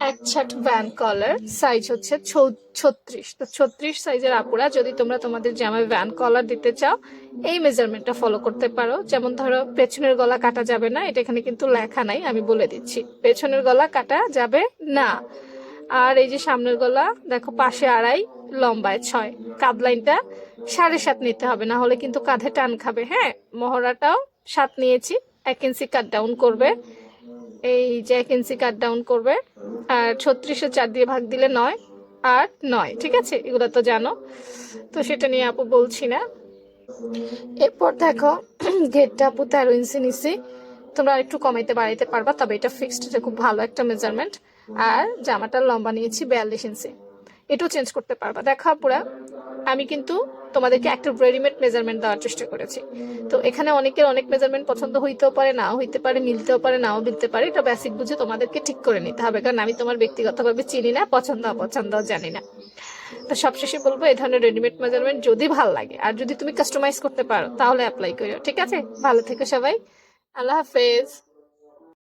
এক ছাট ভ্যান কলার, সাইজ হচ্ছে 36। তো 36 সাইজের আপুরা যদি তোমরা তোমাদের জামায় ভ্যান কলার দিতে চাও, এই মেজারমেন্টটা ফলো করতে পারো। যেমন ধরো পেছনের গলা কাটা যাবে না, এটা এখানে কিন্তু লেখা নাই, আমি বলে দিচ্ছি পেছনের গলা কাটা যাবে না। আর এই যে সামনের গলা দেখো, পাশে 2.5, লম্বায় 6, কাঁধ লাইনটা 7.5 নিতে হবে, না হলে কিন্তু কাঁধে টান খাবে। হ্যাঁ, মহড়াটাও 7 নিয়েছি, 1 ইঞ্চি কাট ডাউন করবে, এই যে 1 ইঞ্চি কাট ডাউন করবে। আর 36-এ 4 দিয়ে ভাগ দিলে 9, 8, 9, ঠিক আছে, এগুলো তো জানো, তো সেটা নিয়ে আপু বলছি না। এরপর দেখো ঘেরটা আপু 13 ইঞ্চি নিছি, তোমরা একটু কমাইতে বাড়াইতে পারবা, তবে এটা ফিক্সড, এটা খুব ভালো একটা মেজারমেন্ট। আর জামাটার লম্বা নিয়েছি 42 ইঞ্চি, এটাও চেঞ্জ করতে পারবা। দেখো আপুরা, আমি কিন্তু তোমাদেরকে একটা রেডিমেড মেজারমেন্ট দেওয়ার চেষ্টা করেছি। তো এখানে অনেকের অনেক মেজারমেন্ট পছন্দ হইতেও পারে, নাও হইতে পারে, মিলতেও পারে, নাও মিলতে পারে, এটা বেসিক বুঝে তোমাদেরকে ঠিক করে নিতে হবে, কারণ আমি তোমার ব্যক্তিগতভাবে চিনি না, পছন্দ অপছন্দও জানি না। তো সবশেষে বলবো, এই ধরনের রেডিমেড মেজারমেন্ট যদি ভালো লাগে আর যদি তুমি কাস্টমাইজ করতে পারো তাহলে অ্যাপ্লাই করো, ঠিক আছে? ভালো থেকো সবাই, আল্লাহ হাফেজ।